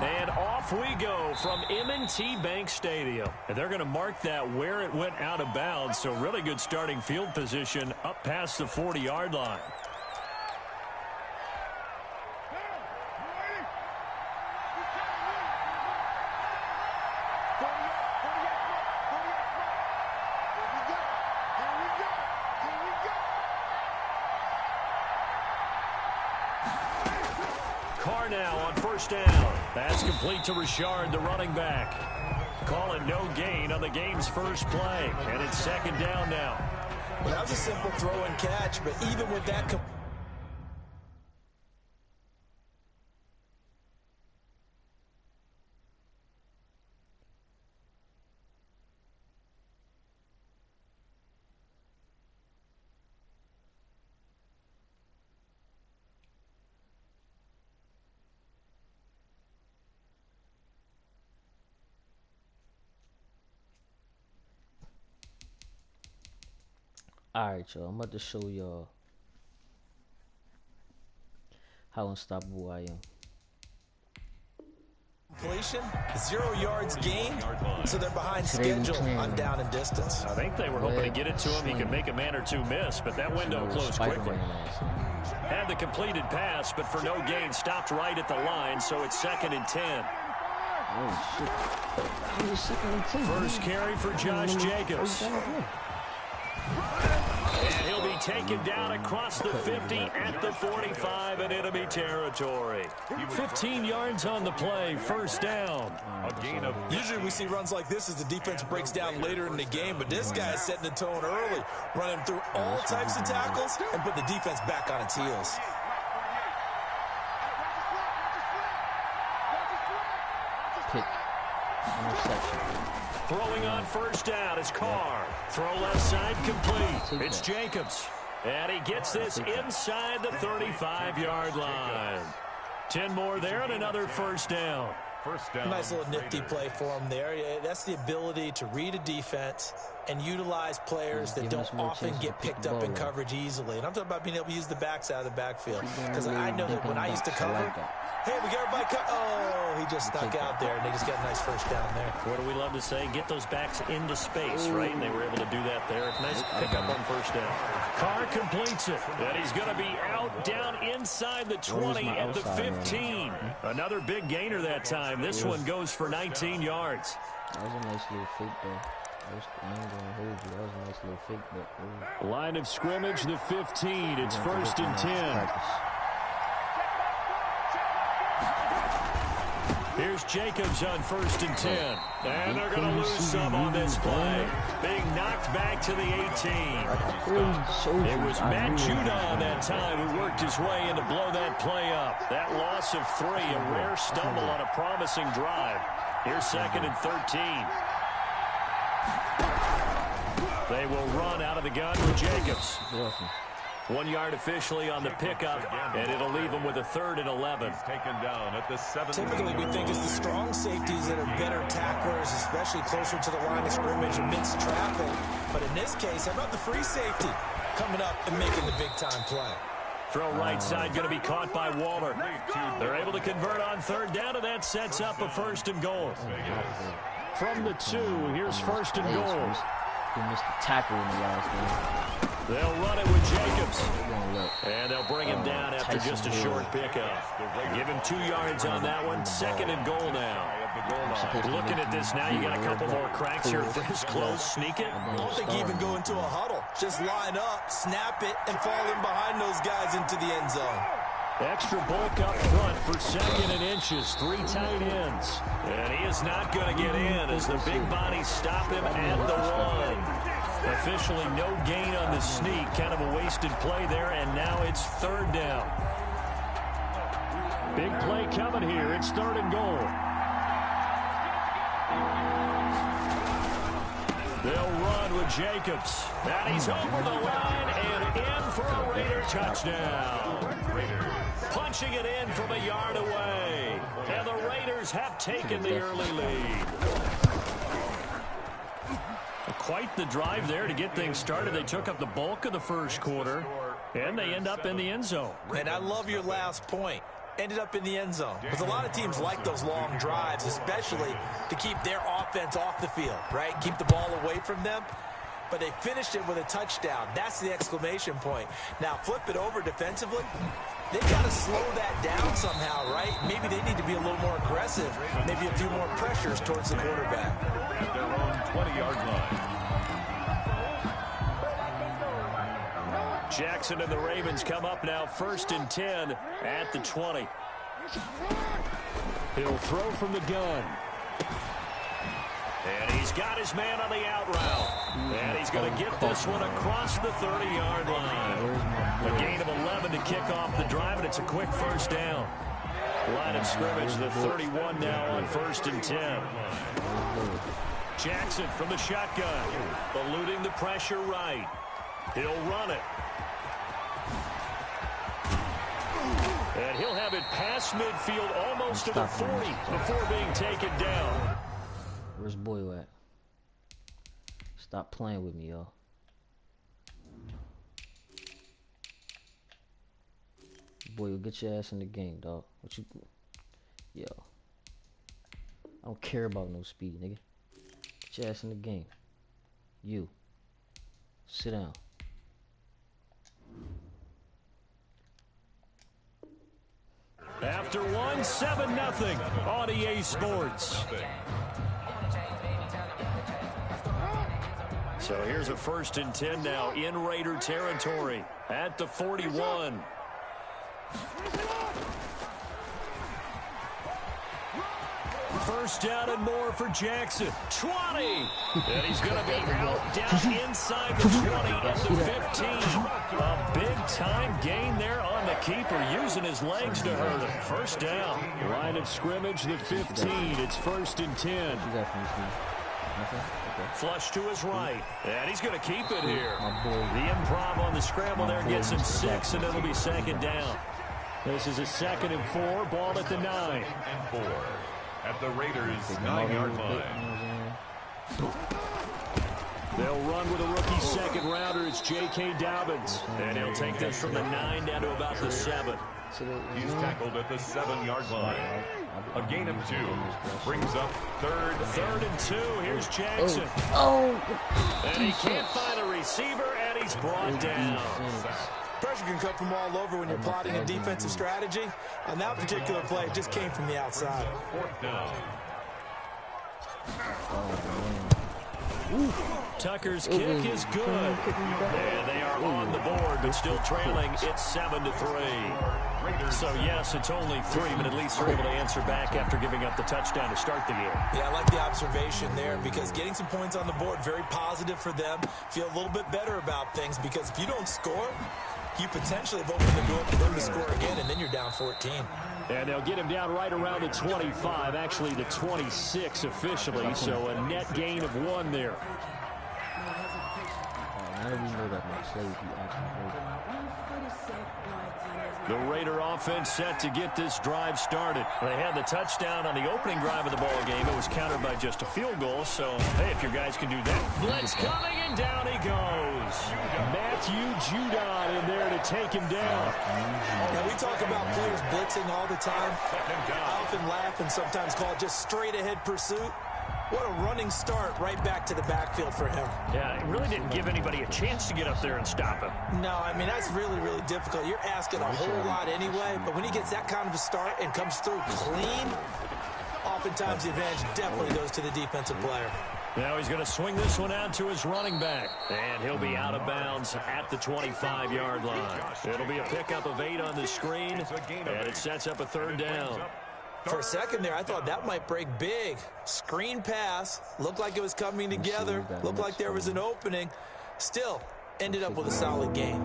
And off we go from M&T Bank Stadium. And they're going to mark that where it went out of bounds. So really good starting field position up past the 40-yard line. Now on first down. That's complete to Richard, the running back. Calling no gain on the game's first play. And it's second down now. Well, that was a simple throw and catch, but even with that... Alright, y'all. I'm about to show y'all how unstoppable I am. Completion, 0 yards gained, so they're behind schedule on down and distance. I think they were hoping to get it to him. He could make a man or two miss, but that window closed quickly. Had the completed pass, but for no gain, stopped right at the line, so it's 2nd and 10. Oh, shit. How is 2nd and 10? First carry for Josh Jacobs. And he'll be taken down across the 50 at the 45 in enemy territory. 15 yards on the play, first down. Usually we see runs like this as the defense breaks down later in the game, but this guy is setting the tone early, running through all types of tackles and put the defense back on its heels. Pick. Interception. Throwing on first down is Carr. Throw left side complete. It's Jacobs. And he gets this inside the 35-yard line. 10 more there and another first down. Nice little nifty play for him there. That's the ability to read a defense and utilize players that don't often get picked up in coverage easily. And I'm talking about being able to use the backs out of the backfield. Because I know that when I used to cover, hey, we got everybody cut. Oh, he just snuck out there, and they just got a nice first down there. What do we love to say? Get those backs into space, right? And they were able to do that there. Nice pickup on first down. Carr completes it. And he's going to be out down inside the 20 at the 15. Another big gainer that time. This one goes for 19 yards. That was a nice little fake, though. I ain't gonna hold you. That was a nice little fake, but line of scrimmage, the 15. It's 1st and 10. Here's Jacobs on 1st and 10. And they're going to lose some on this play. Being knocked back to the 18. It was Matt Judon that time who worked his way in to blow that play up. That loss of 3, a rare stumble on a promising drive. Here's 2nd and 13. They will run out of the gun with Jacobs. 1 yard officially on the pickup, and it'll leave them with a 3rd and 11. Taken down at the 7. Typically, we think it's the strong safeties that are better tacklers, especially closer to the line of scrimmage amidst traffic. But in this case, how about the free safety coming up and making the big-time play? Throw right side going to be caught by Waller. They're able to convert on 3rd down, and that sets up a 1st and goal. From the 2, here's 1st and goal. He missed the tackle in the last game. They'll run it with Jacobs. And they'll bring him down after just a short pickup. Give him 2 yards on that one. 2nd and goal now. Looking at this now, you got a couple more cracks here. This close, sneak it. I don't think you even go into a huddle. Just line up, snap it, and fall in behind those guys into the end zone. Extra bulk up front for 2nd and inches. 3 tight ends. And he is not going to get in as the big bodies stop him at the 1. Officially no gain on the sneak. Kind of a wasted play there, and now it's 3rd down. Big play coming here. It's 3rd and goal. They'll run with Jacobs. And he's over the line and in for a Raider touchdown. Punching it in from a yard away. And the Raiders have taken the early lead. Quite the drive there to get things started. They took up the bulk of the first quarter, and they end up in the end zone. And I love your last point. ended up in the end zone. Because a lot of teams like those long drives, especially to keep their offense off the field, right? Keep the ball away from them. But they finished it with a touchdown. That's the exclamation point. Now, flip it over defensively. They've got to slow that down somehow, right? Maybe they need to be a little more aggressive. Maybe a few more pressures towards the quarterback. At their own 20-yard line. Jackson and the Ravens come up now 1st and 10 at the 20. He'll throw from the gun. And he's got his man on the out route. And he's going to get this one across the 30-yard line. A gain of 11 to kick off the drive, and it's a quick first down. Line of scrimmage, the 31 now on 1st and 10. Jackson from the shotgun, eluding the pressure right. He'll run it. And he'll have it past midfield, almost to the 40, before being taken down. Where's Boyle at? Stop playing with me, y'all. Boyle, get your ass in the game, dog. What you... Yo. I don't care about no speed, nigga. Get your ass in the game. You. Sit down. After one, 7-0 on EA Sports. So here's a 1st and 10 now in Raider territory at the 41. First down and more for Jackson. 20. And he's going to be out down inside the 20 at the 15. A big-time gain there on the keeper, using his legs to hurt him. First down. Line of scrimmage, the 15. It's 1st and 10. Flush to his right. And he's going to keep it here. The improv on the scramble there gets him 6, and it'll be 2nd down. This is a 2nd and 4. Ball at the 9. 2nd and 4. At the Raiders' 9-yard line. They'll run with a rookie 2nd rounder. It's J.K. Dobbins. And he'll take this from the 9 down to about the 7. He's tackled at the 7-yard line. A gain of 2 brings up 3rd and 2. Here's Jackson. And he can't find a receiver, and he's brought down. Pressure can come from all over when you're plotting a defensive strategy. On that particular play, it just came from the outside. 4th down. Tucker's kick is good. And they are on the board, but still trailing. It's 7-3. So, yes, it's only 3, but at least they're able to answer back after giving up the touchdown to start the game. Yeah, I like the observation there, because getting some points on the board, very positive for them. Feel a little bit better about things, because if you don't score, you potentially have opened the door for them to score again, and then you're down 14. And they'll get him down right around the 25, actually the 26 officially, so a net gain of 1 there. How do we know that McSlay actually played? The Raider offense set to get this drive started. They had the touchdown on the opening drive of the ball game. It was countered by just a field goal, so, hey, if your guys can do that. Blitz coming, and down he goes. Matthew Judon in there to take him down. Now, we talk about players blitzing all the time. I often laugh and sometimes call it just straight-ahead pursuit. What a running start right back to the backfield for him. Yeah, it really didn't give anybody a chance to get up there and stop him. No, I mean, that's really, really difficult. You're asking a whole lot anyway, but when he gets that kind of a start and comes through clean, oftentimes the advantage definitely goes to the defensive player. Now he's going to swing this one out to his running back. And he'll be out of bounds at the 25-yard line. It'll be a pickup of 8 on the screen, and it sets up a 3rd down. For a second there, I thought that might break big. Screen pass. Looked like it was coming together. Looked like there was an opening. Still, ended up with a solid gain.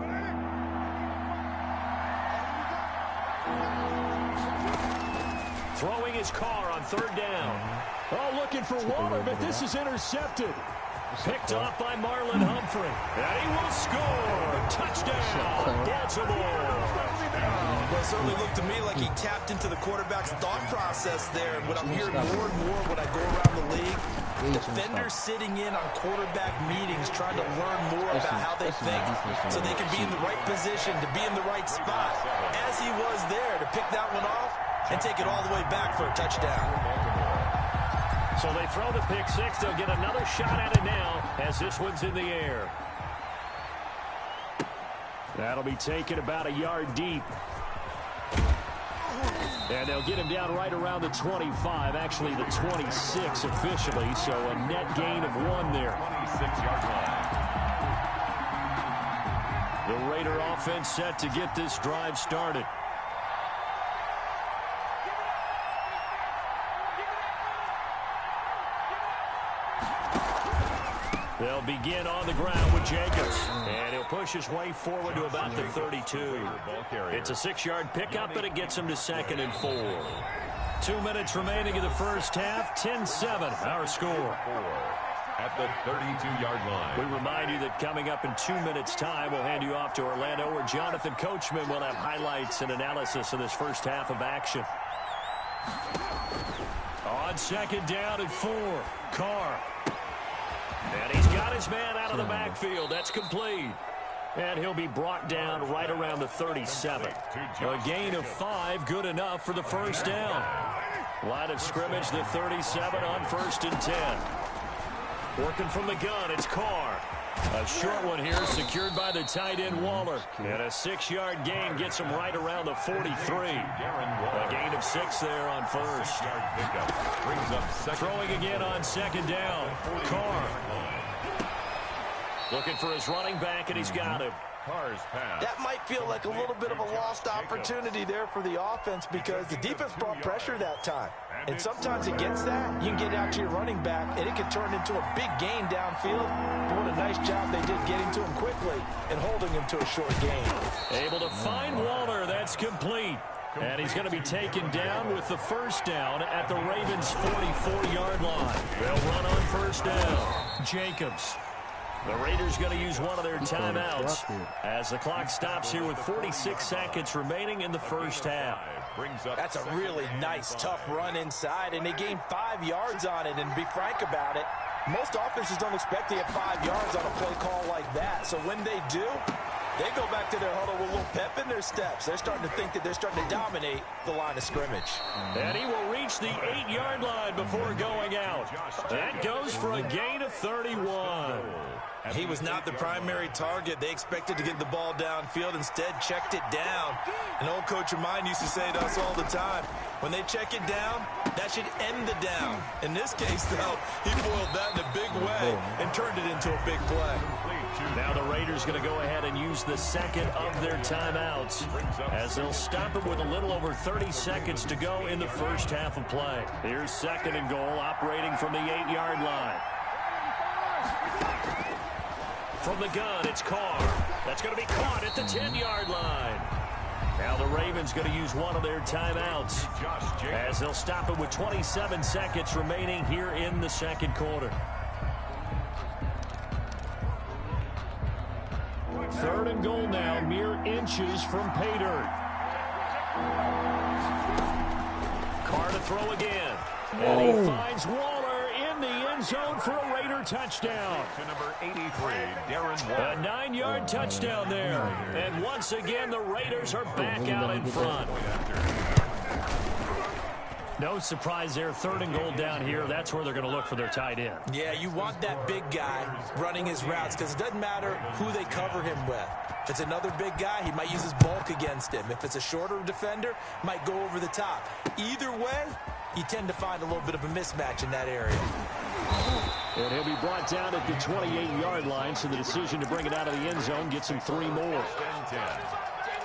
Throwing his car on 3rd down. Oh, looking for Waller, but this is intercepted. Picked off by Marlon Humphrey. And he will score. Touchdown, Baltimore. Well, it certainly looked to me like he tapped into the quarterback's thought process there. And what I'm hearing more and more when I go around the league, defenders sitting in on quarterback meetings trying to learn more about how they think so they can be in the right position, to be in the right spot, as he was there, to pick that one off and take it all the way back for a touchdown. So they throw the pick six. They'll get another shot at it now as this one's in the air. That'll be taken about a yard deep. And they'll get him down right around the 25, actually the 26 officially, so a net gain of 1 there. 26-yard line. The Raider offense set to get this drive started. They'll begin on the ground with Jacobs. And he'll push his way forward to about the 32. It's a 6-yard pickup, and it gets him to 2nd and 4. 2 minutes remaining in the first half. 10-7, our score. At the 32-yard line. We remind you that coming up in 2 minutes' time, we'll hand you off to Orlando, where Jonathan Coachman will have highlights and analysis of this first half of action. On 2nd down and 4, Carr. And he's got his man out of the backfield. That's complete. And he'll be brought down right around the 37. A gain of 5, good enough for the first down. Line of scrimmage, the 37 on 1st and 10. Working from the gun, it's Carr. A short one here, secured by the tight end Waller. And a 6-yard gain gets him right around the 43. A gain of 6 there on 1st. Throwing again on 2nd down. Carr. Looking for his running back, and he's got him. That might feel like a little bit of a lost opportunity there for the offense because the defense brought pressure that time. And sometimes against that, you can get out to your running back, and it can turn into a big gain downfield. But what a nice job they did getting to him quickly and holding him to a short gain. Able to find Waller. That's complete. And he's going to be taken down with the first down at the Ravens' 44-yard line. They'll run on 1st down. Jacobs. The Raiders going to use one of their timeouts as the clock stops here with 46 seconds remaining in the first half. That's a really nice, tough run inside, and they gained 5 yards on it. And to be frank about it, most offenses don't expect to get 5 yards on a play call like that. So when they do, they go back to their huddle with a little pep in their steps. They're starting to think that they're starting to dominate the line of scrimmage. And he will reach the 8-yard line before going out. That goes for a gain of 31. He was not the primary target. They expected to get the ball downfield. Instead, checked it down. An old coach of mine used to say to us all the time, when they check it down, that should end the down. In this case, though, he boiled that in a big way and turned it into a big play. Now the Raiders going to go ahead and use the second of their timeouts as they'll stop it with a little over 30 seconds to go in the first half of play. Here's 2nd and goal, operating from the 8-yard line. From the gun, it's Carr. That's going to be caught at the 10-yard line. Now the Ravens going to use one of their timeouts as they'll stop it with 27 seconds remaining here in the second quarter. 3rd and goal now, mere inches from pay dirt. Carr to throw again. And he finds Waller in the end zone for a Raider touchdown. To number 83, Darren Waller. A 9-yard touchdown there. And once again, the Raiders are back out in front. No surprise there, 3rd and goal down here. That's where they're going to look for their tight end. Yeah, you want that big guy running his routes because it doesn't matter who they cover him with. If it's another big guy, he might use his bulk against him. If it's a shorter defender, might go over the top. Either way, you tend to find a little bit of a mismatch in that area. And he'll be brought down at the 28-yard line, so the decision to bring it out of the end zone gets him 3 more.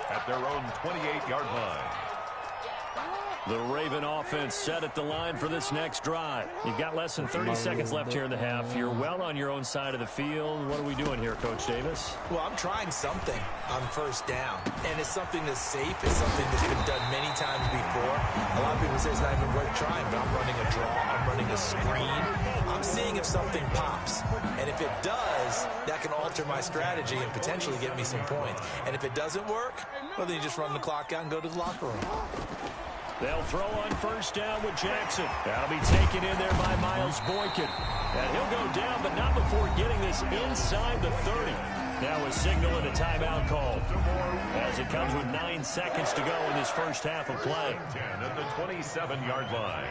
At their own 28-yard line. The Raven offense set at the line for this next drive. You've got less than 30 seconds left here in the half. You're well on your own side of the field. What are we doing here, Coach Davis? Well, I'm trying something on first down, and it's something that's safe. It's something that's been done many times before. A lot of people say it's not even worth trying, but I'm running a draw. I'm running a screen. I'm seeing if something pops, and if it does, that can alter my strategy and potentially get me some points. And if it doesn't work, well, then you just run the clock out and go to the locker room. They'll throw on first down with Jackson. That'll be taken in there by Miles Boykin. And he'll go down, but not before getting this inside the 30. Now a signal and a timeout call as it comes with 9 seconds to go in this first half of play. 10 at the 27-yard line.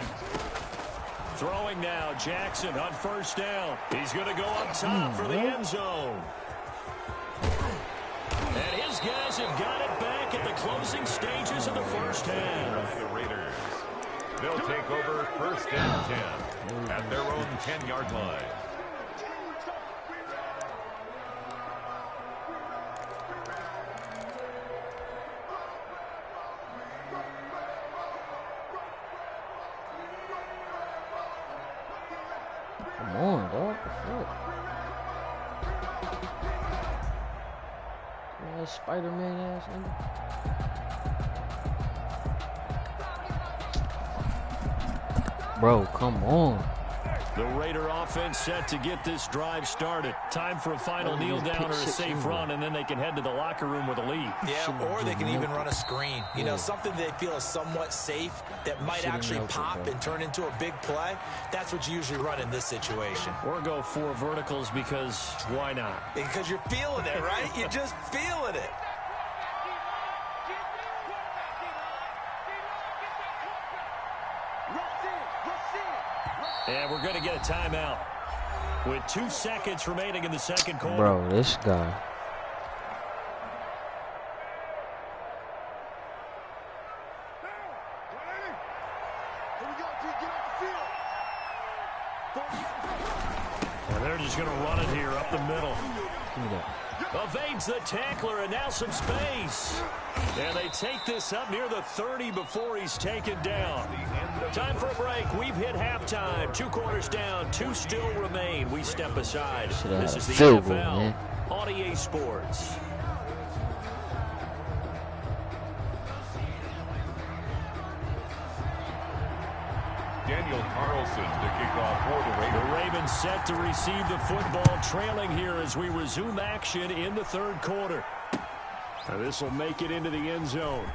Throwing now, Jackson on first down. He's going to go up top for the end zone. And his guys have got it back at the closing stages of the first half. The Raiders. They'll take over first and 10 at their own 10-yard line. Come on, dog. That Spider-Man ass nigga. Bro, come on. The Raider offense set to get this drive started. Time for a final kneel down or a safe run, and then they can head to the locker room with a lead. Yeah, or they can even run a screen. You know, something they feel is somewhat safe that might actually pop and turn into a big play. That's what you usually run in this situation. Or go 4 verticals because why not? Because you're feeling it, right? You're just feeling it. And we're going to get a timeout with 2 seconds remaining in the second quarter. Bro, this guy. And they're just going to run it here up the middle. Evades the tackler, and now some space. And they take this up near the 30 before he's taken down. Time for a break. We've hit halftime. 2 quarters down. 2 still remain. We step aside. This is the NFL on EA Sports. Daniel Carlson to kick off for the Raiders. The Ravens set to receive the football, trailing here as we resume action in the third quarter. This will make it into the end zone.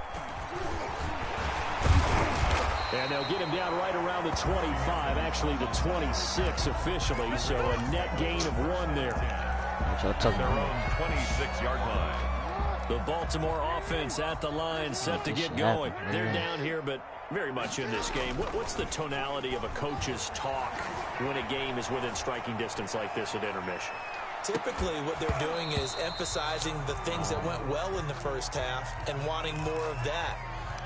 And they'll get him down right around the 25, actually the 26 officially, so a net gain of 1 there. Their own 26-yard line. The Baltimore offense at the line, set to get going. They're down here, but very much in this game. What's the tonality of a coach's talk when a game is within striking distance like this at intermission? Typically, what they're doing is emphasizing the things that went well in the first half and wanting more of that.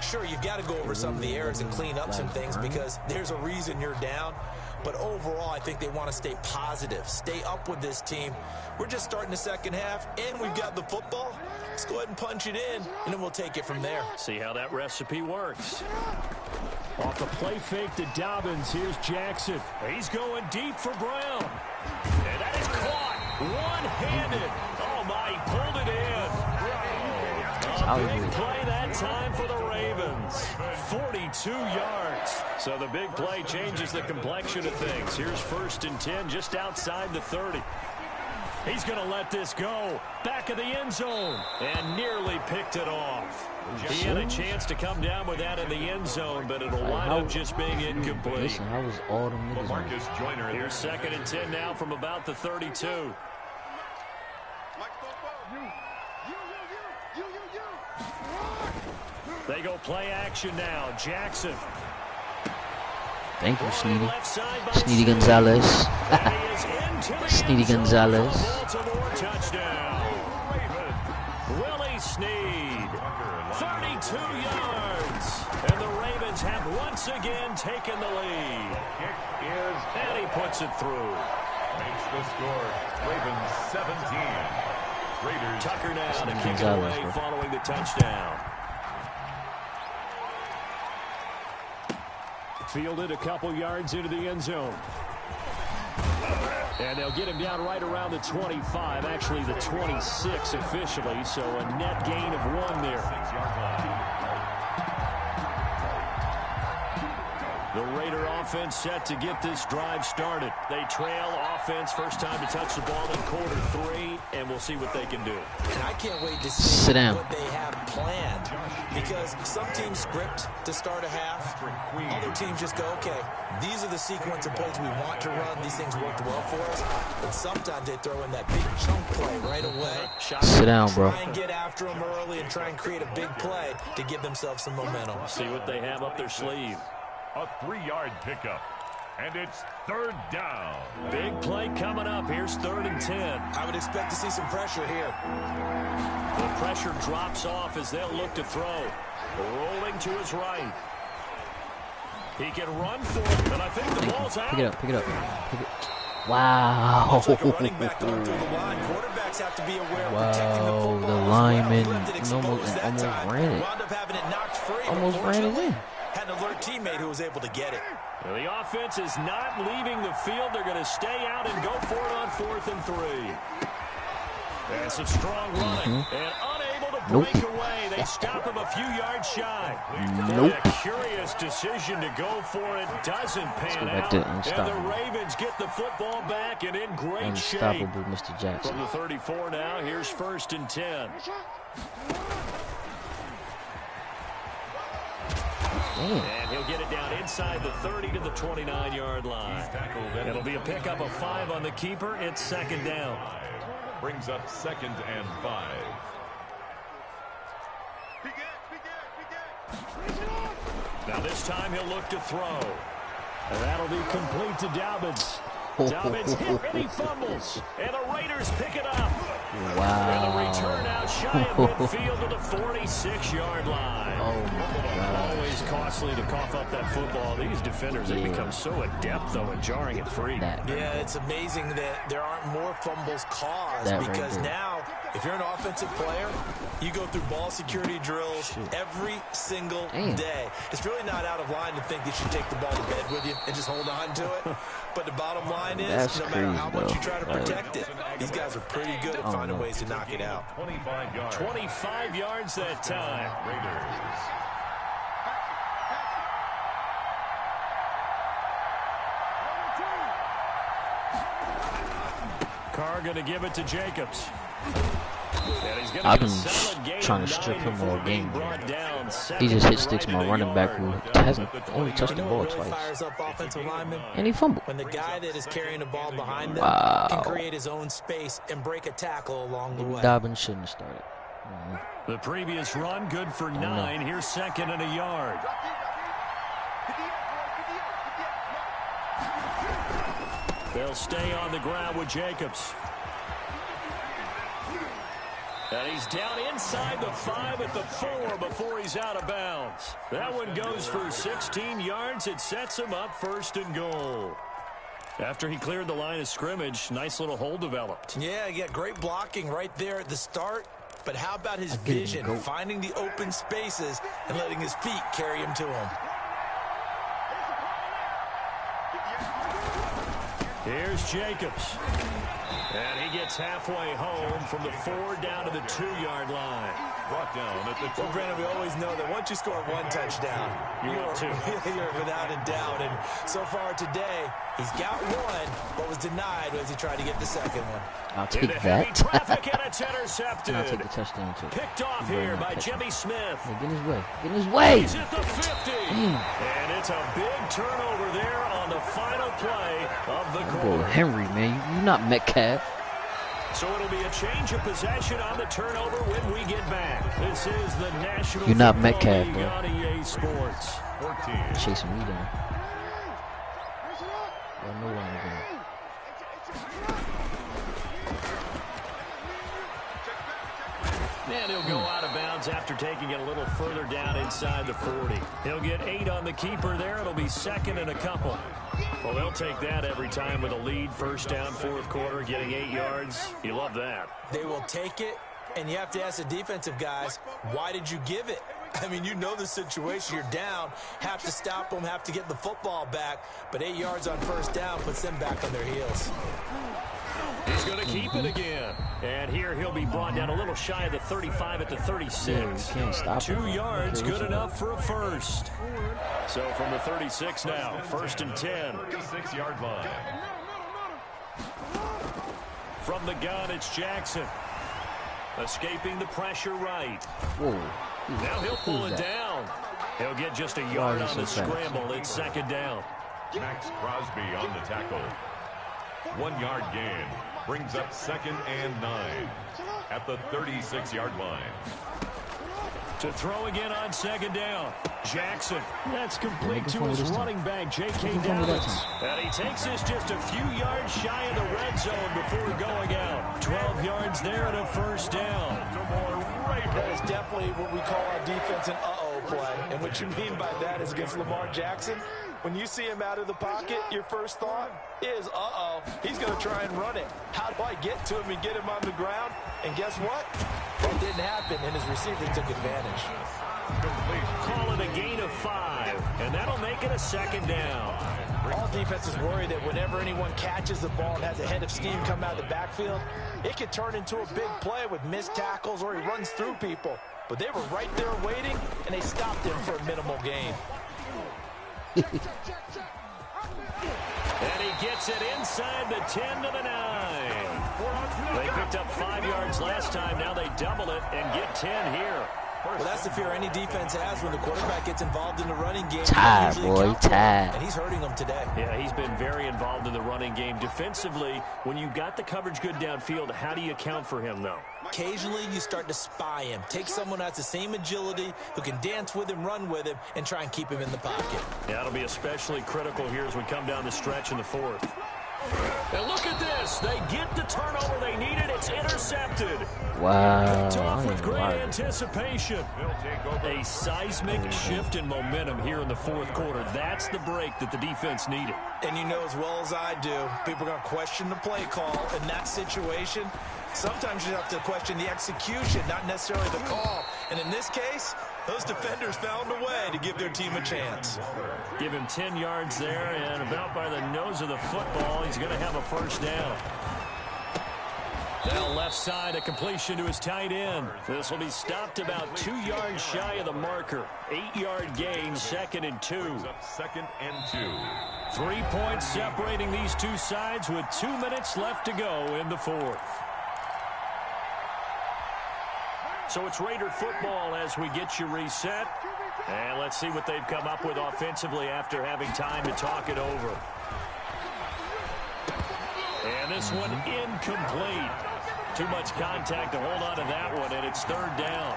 Sure, you've got to go over some of the errors and clean up some things because there's a reason you're down. But overall, I think they want to stay positive, stay up with this team. We're just starting the second half, and we've got the football. Let's go ahead and punch it in, and then we'll take it from there. See how that recipe works. Off the play fake to Dobbins, here's Jackson. He's going deep for Brown. And that is caught one-handed. Oh, my, he pulled it in. A big play that time for the Ravens. 42 yards. So the big play changes the complexion of things. Here's first and 10 just outside the 30. He's going to let this go. Back of the end zone. And nearly picked it off. He had a chance to come down with that in the end zone, but it'll wind up just being incomplete. Listen, how was all them niggas? Marcus Joyner. Here's second and 10 now from about the 32. They go play action now. Jackson. Thank you, Sneedy. Sneedy Gonzalez. Sneedy Gonzalez. Touchdown. Willie Sneed. 32 yards. And the Ravens have once again taken the lead. And he puts it through. Makes the score. Ravens 17. Raiders. Tucker now to kick it away following the touchdown. Fielded a couple yards into the end zone. And they'll get him down right around the 25, actually the 26 officially, so a net gain of 1 there. 6-yard line. The Raider offense set to get this drive started. They trail offense, first time to touch the ball in quarter 3, and we'll see what they can do. And I can't wait to see what they have planned, because some teams script to start a half. Other teams just go, okay, these are the sequence of plays we want to run. These things worked well for us. But sometimes they throw in that big chunk play right away. Sit down, bro. Try and get after them early and try and create a big play to give themselves some momentum. See what they have up their sleeve. A 3-yard pickup. And it's 3rd down. Big play coming up. Here's 3rd and 10. I would expect to see some pressure here. The pressure drops off as they'll look to throw. Rolling to his right. He can run for it, but I think the ball's out. Pick it up, pick it up. Wow. Like a running back going through the line. Quarterbacks have to be aware of protecting the football. The lineman almost ran it. Wound up having it knocked free. Almost ran it in. Had an alert teammate who was able to get it. Well, the offense is not leaving the field. They're going to stay out and go for it on 4th and 3. And some strong running. And unable to break away. They stop him a few yards shy. A curious decision to go for it. Doesn't pan out. And the Ravens get the football back and in great shape. Unstoppable, Mr. Jackson. From the 34 now, here's 1st and 10. And he'll get it down inside the 30 to the 29-yard line. It'll be a pickup of 5 on the keeper. It's 2nd down. Brings up 2nd and 5. Now this time he'll look to throw. And that'll be complete to Dobbins. Dobbins hit and he fumbles. And the Raiders pick it up. Wow. And the return out shy of midfield to the 46-yard line. Oh, my God. Always costly to cough up that football. These defenders have become so adept, though, at jarring it free. Yeah, it's amazing that there aren't more fumbles caused because now, if you're an offensive player, you go through ball security drills every single day. It's really not out of line to think that you should take the ball to bed with you and just hold on to it. But the bottom line is, no matter how much you try to protect it, these guys are pretty good at finding ways to knock it out. 25 yards. 25 yards that time. Raiders. Carr going to give it to Jacobs. I've been trying to strip him all game. He just hit sticks my running back who hasn't only touched the ball twice. And he fumbled. When the guy that is carrying the ball behind them can create his own space and break a tackle along the way. Dobbins shouldn't have started. The previous run good for 9. Here's 2nd and a yard. They'll stay on the ground with Jacobs. And he's down inside the 5 at the 4 before he's out of bounds. That one goes for 16 yards. It sets him up 1st and goal. After he cleared the line of scrimmage, nice little hole developed. Yeah, great blocking right there at the start. But how about his vision, finding the open spaces and letting his feet carry him to him? Here's Jacobs. And he gets halfway home from the 4 down to the 2-yard line. Brought down at the 2. Well, Brandon, we always know that once you score 1 touchdown, you're without a doubt. And so far today, he's got 1, but was denied as he tried to get the 2nd one. I'll take that. Traffic and it's intercepted. And I'll take the touchdown too. Picked off here by Jimmy Smith. Hey, get in his way. Get in his way. He's at the 50. And it's a big turnover there on the final play of the quarter. Henry, man, you're not Metcalf. So it'll be a change of possession on the turnover when we get back. This is the National You're not Football Metcalf, League bro. on EA Sports. 14. Chasing me down. I know where I'm going. And he'll go out of bounds after taking it a little further down inside the 40. He'll get 8 on the keeper there. It'll be 2nd and a couple. Well, they'll take that every time with a lead. 1st down, 4th quarter, getting 8 yards. You love that. They will take it, and you have to ask the defensive guys, why did you give it? I mean, you know the situation. You're down, have to stop them, have to get the football back. But 8 yards on first down puts them back on their heels. He's going to keep it again. And here he'll be brought down a little shy of the 35 at the 36. Yeah, can't stop 2 yards, good enough for a first. So from the 36 now, 1st and 10. 36-yard line. From the gun, it's Jackson. Escaping the pressure right. Whoa. Now he'll pull it down. He'll get just a yard on the scramble. It's 2nd down. Max Crosby on the tackle. 1-yard gain. Brings up 2nd and 9 at the 36-yard line. To throw again on 2nd down. Jackson. That's complete to his running back, J.K. Dobbins. And he takes this just a few yards shy of the red zone before going out. 12 yards there and a 1st down. That is definitely what we call our defense an uh-oh play. And what you mean by that is against Lamar Jackson, when you see him out of the pocket, your first thought is, uh-oh, he's going to try and run it. How do I get to him and get him on the ground? And guess what? That didn't happen, and his receiver took advantage. Call it a gain of 5, and that'll make it a 2nd down. All defenses worry that whenever anyone catches the ball and has a head of steam come out of the backfield, it could turn into a big play with missed tackles or he runs through people. But they were right there waiting, and they stopped him for a minimal gain. And he gets it inside the 10 to the 9. They picked up 5 yards last time. Now they double it and get 10 here. Well, that's the fear any defense has when the quarterback gets involved in the running game. Tired, boy, tired. And he's hurting them today. Yeah, he's been very involved in the running game. Defensively, when you got the coverage good downfield, how do you account for him, though? Occasionally, you start to spy him. Take someone who has the same agility, who can dance with him, run with him, and try and keep him in the pocket. Yeah, that'll be especially critical here as we come down the stretch in the 4th. And look at this. They get the turnover they needed. It's intercepted. Wow. Picked off with great anticipation. A seismic shift in momentum here in the 4th quarter. That's the break that the defense needed. And you know as well as I do, people are going to question the play call in that situation. Sometimes you have to question the execution, not necessarily the call. And in this case, those defenders found a way to give their team a chance. Give him 10 yards there, and about by the nose of the football, he's going to have a 1st down. Now left side, a completion to his tight end. This will be stopped about 2 yards shy of the marker. 8-yard gain, 2nd and 2. 2nd and 2. 3 points separating these two sides with 2 minutes left to go in the 4th. So it's Raider football as we get you reset. And let's see what they've come up with offensively after having time to talk it over. And this one incomplete. Too much contact to hold on to that one, and it's 3rd down.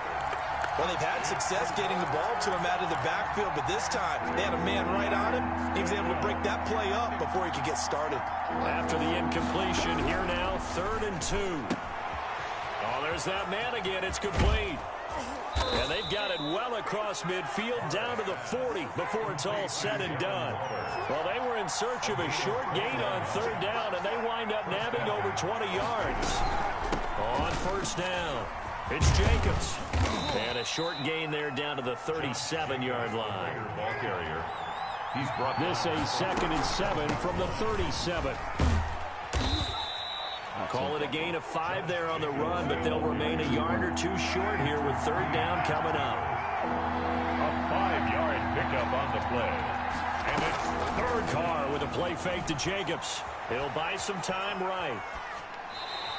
Well, they've had success getting the ball to him out of the backfield, but this time they had a man right on him. He was able to break that play up before he could get started. After the incompletion, here now, 3rd and 2. Oh, there's that man again. It's complete. And they've got it well across midfield down to the 40 before it's all said and done. Well, they were in search of a short gain on 3rd down, and they wind up nabbing over 20 yards. On 1st down, it's Jacobs. And a short gain there down to the 37-yard line. Ball carrier. He's brought this a 2nd and 7 from the 37. Call it a gain of 5 there on the run, but they'll remain a yard or 2 short here with 3rd down coming up. A 5-yard pickup on the play. And it's 3rd. Carr with a play fake to Jacobs. He'll buy some time right.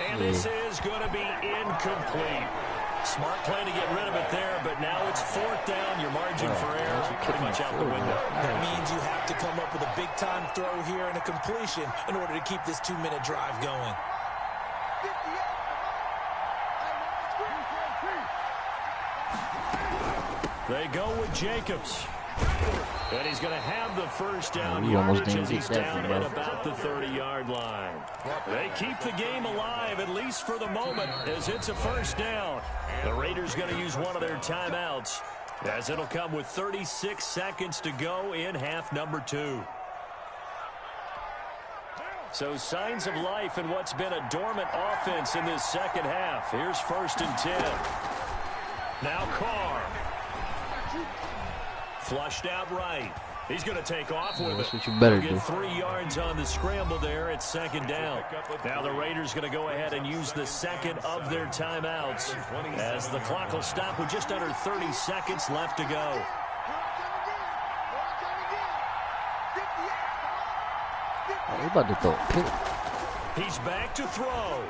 And this is going to be incomplete. Smart play to get rid of it there, but now it's 4th down. Your margin for error pretty much out the window. That means you have to come up with a big-time throw here and a completion in order to keep this 2-minute drive going. They go with Jacobs. And he's going to have the 1st down yardage as he's down at about the 30-yard line. They keep the game alive, at least for the moment, as it's a 1st down. The Raiders going to use one of their timeouts, as it'll come with 36 seconds to go in half number 2. So signs of life in what's been a dormant offense in this 2nd half. Here's 1st and 10. Now Carr. Flushed out right. He's going to take off with it. That's what you better do. 3 yards on the scramble there. It's second down. Now the Raiders going to go ahead and use the second of their timeouts as the clock will stop with just under 30 seconds left to go. Oh, we're about to throw a pick. He's back to throw.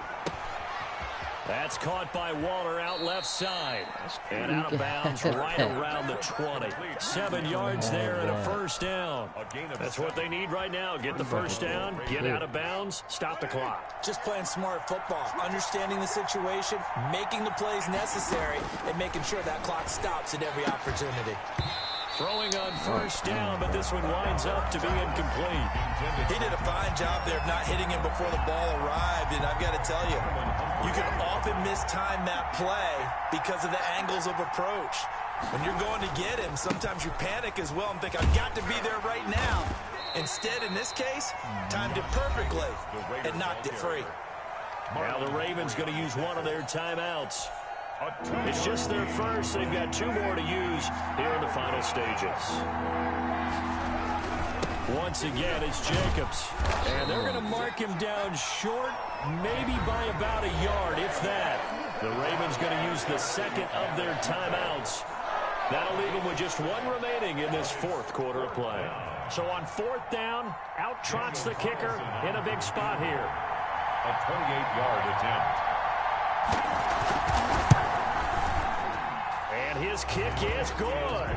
That's caught by Waller out left side. And out of bounds right around the 20. 7 yards there and a first down. That's what they need right now. Get the first down, get out of bounds, stop the clock. Just playing smart football, understanding the situation, making the plays necessary, and making sure that clock stops at every opportunity. Throwing on first down, but this one winds up to be incomplete. He did a fine job there of not hitting him before the ball arrived, and I've got to tell you, you can often mistime that play because of the angles of approach. When you're going to get him, sometimes you panic as well and think, I've got to be there right now. Instead, in this case, timed it perfectly and knocked it free. Now the Ravens going to use one of their timeouts. It's just their first. They've got 2 more to use here in the final stages. Once again, it's Jacobs. And they're going to mark him down short, maybe by about a yard, if that. The Ravens going to use the second of their timeouts. That'll leave them with just 1 remaining in this 4th quarter of play. So on 4th down, out trots the kicker in a big spot here. A 28-yard attempt. And his kick is good.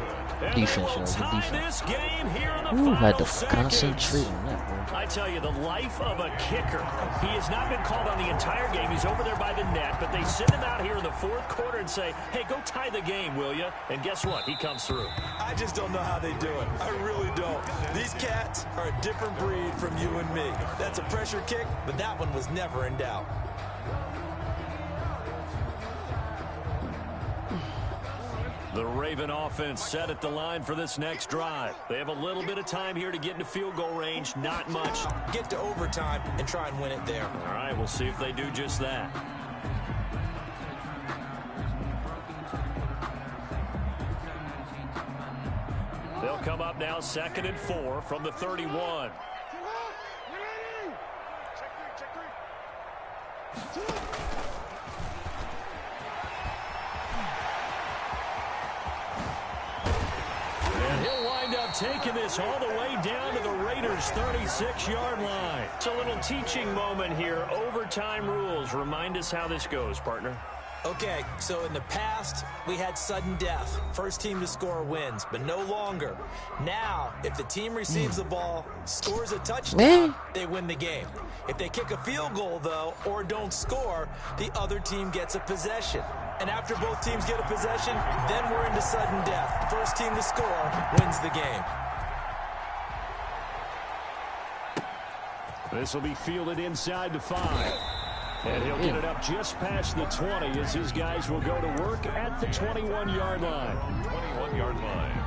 And Defense, they will tie this game here in the Ooh, had final to concentrate on that, bro. I tell you, the life of a kicker. He has not been called on the entire game. He's over there by the net, but they send him out here in the 4th quarter and say, hey, go tie the game, will you? And guess what? He comes through. I just don't know how they do it. I really don't. These cats are a different breed from you and me. That's a pressure kick, but that one was never in doubt. The Raven offense set at the line for this next drive. They have a little bit of time here to get into field goal range, not much. Get to overtime and try and win it there. All right, we'll see if they do just that. They'll come up now 2nd and 4 from the 31. Taking this all the way down to the Raiders' 36-yard line. It's a little teaching moment here. Overtime rules. Remind us how this goes, partner. Okay, so in the past, we had sudden death. First team to score wins, but no longer. Now, if the team receives the ball, scores a touchdown, they win the game. If they kick a field goal, though, or don't score, the other team gets a possession. And after both teams get a possession, then we're into sudden death. First team to score wins the game. This will be fielded inside the 5. And he'll get it up just past the 20 as his guys will go to work at the 21-yard line. 21-yard line.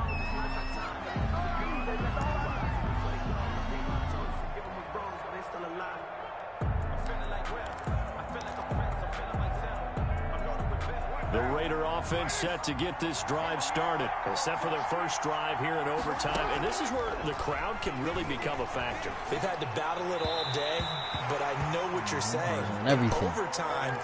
The Raider offense set to get this drive started. They're set for their first drive here in overtime. And this is where the crowd can really become a factor. They've had to battle it all day, but I know what you're saying. Everything. Overtime,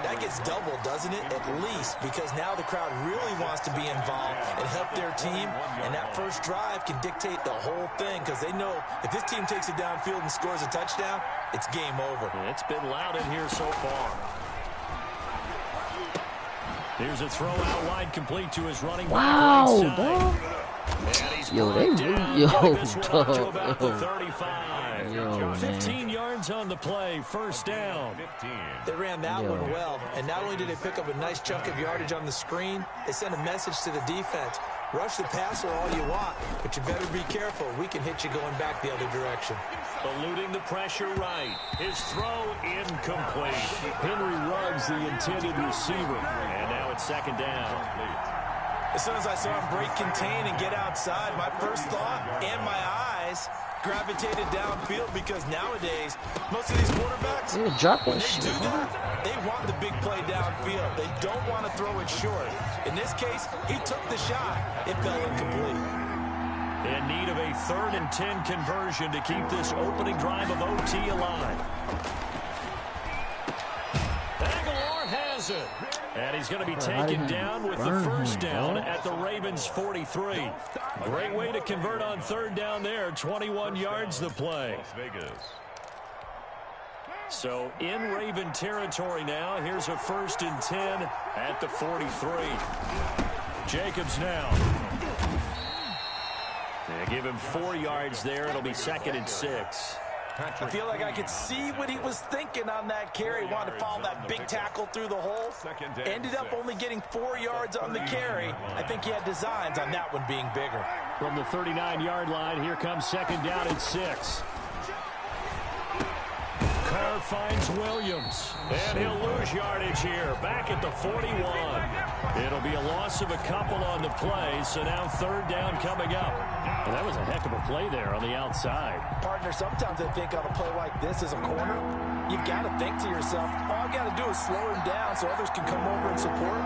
that gets doubled, doesn't it? At least, because now the crowd really wants to be involved and help their team. And that first drive can dictate the whole thing because they know if this team takes it downfield and scores a touchdown, it's game over. It's been loud in here so far. Here's a throw out wide, complete to his running back. Wow, right dog. Yo, they really, yo, 15 yards on the play, first down. They ran that one well, and not only did they pick up a nice chunk of yardage on the screen, they sent a message to the defense. Rush the passer all you want, but you better be careful. We can hit you going back the other direction. Eluding the pressure right. His throw incomplete. Henry Ruggs, the intended receiver. And now it's second down. As soon as I saw him break contain and get outside, my first thought and my eyes gravitated downfield because nowadays, most of these quarterbacks, yeah, drop when that they shit, do man. that, they want the big play downfield. They don't want to throw it short. In this case, he took the shot. It fell incomplete. In need of a 3rd and 10 conversion to keep this opening drive of OT alive. Aguilar has it. And he's going to be taken down with the first down at the Ravens' 43. Great way to convert on 3rd down there. 21 yards the play. Las Vegas. So in Raven territory now. Here's a 1st and 10 at the 43. Jacobs now. They give him 4 yards there. It'll be 2nd and 6. I feel like I could see what he was thinking on that carry. Wanted to follow that big tackle through the hole. Ended up only getting 4 yards on the carry. I think he had designs on that one being bigger. From the 39-yard line, here comes 2nd down and 6. Carr finds Williams. And he'll lose yardage here. Back at the 41. It'll be a loss of a couple on the play. So now 3rd down coming up. And that was a heck of a play there on the outside. Partner, sometimes I think on a play like this as a corner, you've got to think to yourself, all I got to do is slow him down so others can come over and support.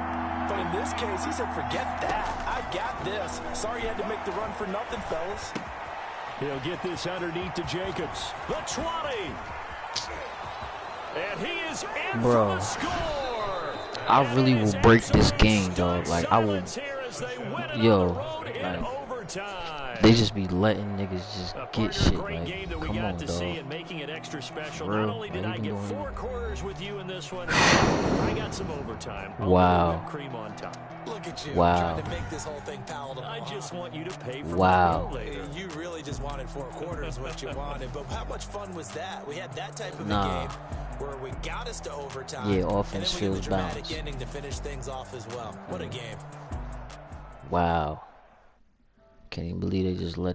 But in this case, he said, forget that. I got this. Sorry you had to make the run for nothing, fellas. He'll get this underneath to Jacobs. The 20. And he is in for the score. I really will break this game, dog. Like, I will. Yo, like, they just be letting niggas just get shit. Like, come on, dog. Making it extra special. Real, Not only did I get 4 quarters with you in this one, I got some overtime. Wow. Cream on top. Look at you, wow. trying to make this whole thing palatable. I just want you to pay for wow. later. You really just wanted 4 quarters what you wanted, but how much fun was that? We had that type of a game where we got us to overtime. Yeah, offense and then we feels get a dramatic balanced. ending to finish things off as well. What a game. Wow. Can't even believe they just let